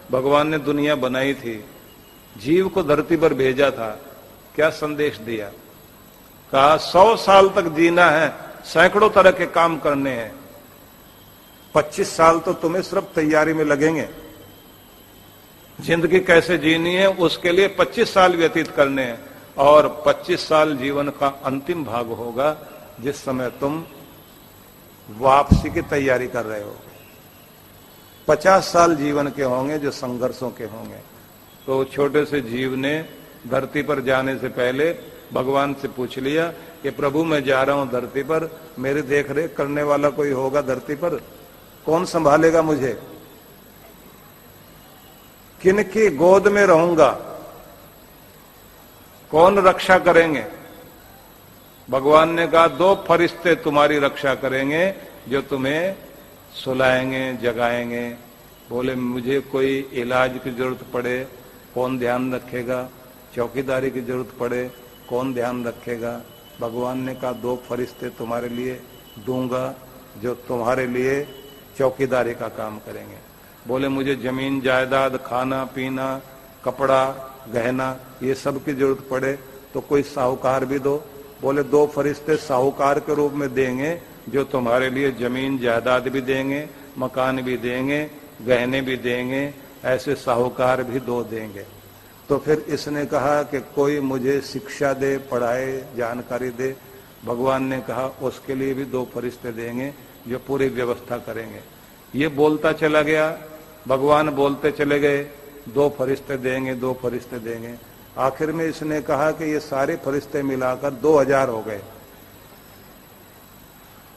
भगवान ने दुनिया बनाई थी, जीव को धरती पर भेजा था, क्या संदेश दिया? कहा 100 साल तक जीना है, सैकड़ों तरह के काम करने हैं, 25 साल तो तुम्हें सिर्फ तैयारी में लगेंगे। जिंदगी कैसे जीनी है उसके लिए 25 साल व्यतीत करने हैं, और 25 साल जीवन का अंतिम भाग होगा जिस समय तुम वापसी की तैयारी कर रहे हो। 50 साल जीवन के होंगे जो संघर्षों के होंगे। तो छोटे से जीव ने धरती पर जाने से पहले भगवान से पूछ लिया कि प्रभु मैं जा रहा हूं धरती पर, मेरी देख रेख करने वाला कोई होगा धरती पर? कौन संभालेगा मुझे? किनकी गोद में रहूंगा? कौन रक्षा करेंगे? भगवान ने कहा 2 फरिश्ते तुम्हारी रक्षा करेंगे जो तुम्हें सुलाएंगे, जगाएंगे। बोले मुझे कोई इलाज की जरूरत पड़े कौन ध्यान रखेगा? चौकीदारी की जरूरत पड़े कौन ध्यान रखेगा? भगवान ने कहा 2 फरिश्ते तुम्हारे लिए दूंगा जो तुम्हारे लिए चौकीदारी का काम करेंगे। बोले मुझे जमीन जायदाद, खाना पीना, कपड़ा गहना ये सब की जरूरत पड़े तो कोई साहूकार भी दो। बोले 2 फरिश्ते साहूकार के रूप में देंगे जो तुम्हारे लिए जमीन जायदाद भी देंगे, मकान भी देंगे, गहने भी देंगे, ऐसे साहूकार भी 2 देंगे। तो फिर इसने कहा कि कोई मुझे शिक्षा दे, पढ़ाए, जानकारी दे। भगवान ने कहा उसके लिए भी 2 फरिश्ते देंगे जो पूरी व्यवस्था करेंगे। ये बोलता चला गया, भगवान बोलते चले गए, 2 फरिश्ते देंगे, 2 फरिश्ते देंगे। आखिर में इसने कहा कि ये सारे फरिश्ते मिलाकर 2000 हो गए।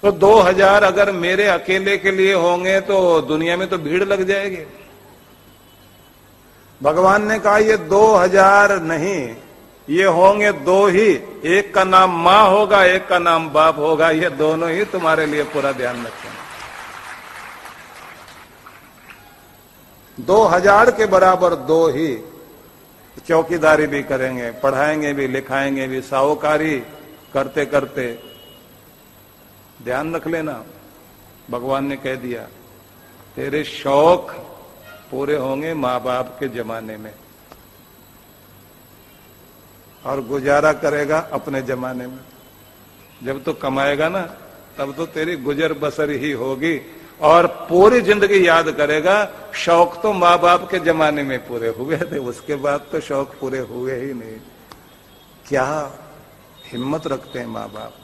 तो 2000 अगर मेरे अकेले के लिए होंगे तो दुनिया में तो भीड़ लग जाएगी। भगवान ने कहा ये 2000 नहीं, ये होंगे 2 ही। एक का नाम मां होगा, एक का नाम बाप होगा, ये दोनों ही तुम्हारे लिए पूरा ध्यान रखेंगे। 2000 के बराबर 2 ही चौकीदारी भी करेंगे, पढ़ाएंगे भी, लिखाएंगे भी, साहूकारी करते करते। ध्यान रख लेना, भगवान ने कह दिया तेरे शौक पूरे होंगे माँ बाप के जमाने में, और गुजारा करेगा अपने जमाने में। जब तो कमाएगा ना तब तो तेरी गुजर बसर ही होगी, और पूरी जिंदगी याद करेगा शौक तो माँ बाप के जमाने में पूरे हुए थे, उसके बाद तो शौक पूरे हुए ही नहीं। क्या हिम्मत रखते हैं माँ बाप,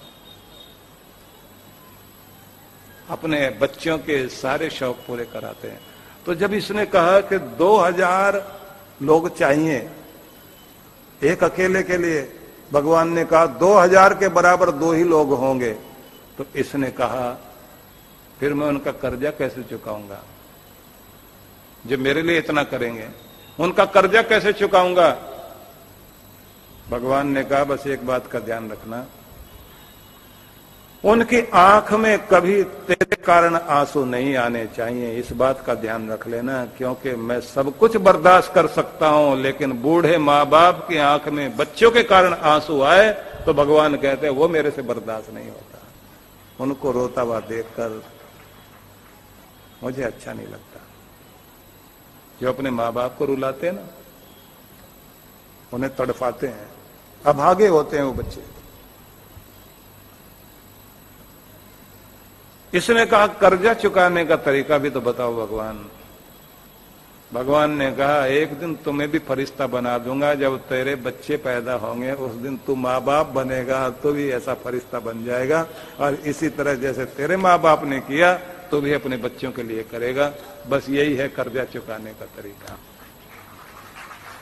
अपने बच्चों के सारे शौक पूरे कराते हैं। तो जब इसने कहा कि 2000 लोग चाहिए एक अकेले के लिए, भगवान ने कहा 2000 के बराबर 2 ही लोग होंगे। तो इसने कहा फिर मैं उनका कर्जा कैसे चुकाऊंगा? जो मेरे लिए इतना करेंगे उनका कर्जा कैसे चुकाऊंगा? भगवान ने कहा बस एक बात का ध्यान रखना, उनकी आंख में कभी तेरे कारण आंसू नहीं आने चाहिए, इस बात का ध्यान रख लेना। क्योंकि मैं सब कुछ बर्दाश्त कर सकता हूं, लेकिन बूढ़े माँ बाप की आंख में बच्चों के कारण आंसू आए तो भगवान कहते हैं वो मेरे से बर्दाश्त नहीं होता। उनको रोता हुआ देखकर मुझे अच्छा नहीं लगता। जो अपने माँ बाप को रुलाते हैं ना, उन्हें तड़पाते हैं, अभागे होते हैं वो बच्चे। इसने कहा कर्जा चुकाने का तरीका भी तो बताओ भगवान। भगवान ने कहा एक दिन तुम्हें भी फरिश्ता बना दूंगा, जब तेरे बच्चे पैदा होंगे उस दिन तू माँ बाप बनेगा तो भी ऐसा फरिश्ता बन जाएगा, और इसी तरह जैसे तेरे माँ बाप ने किया तो भी अपने बच्चों के लिए करेगा। बस यही है कर्जा चुकाने का तरीका।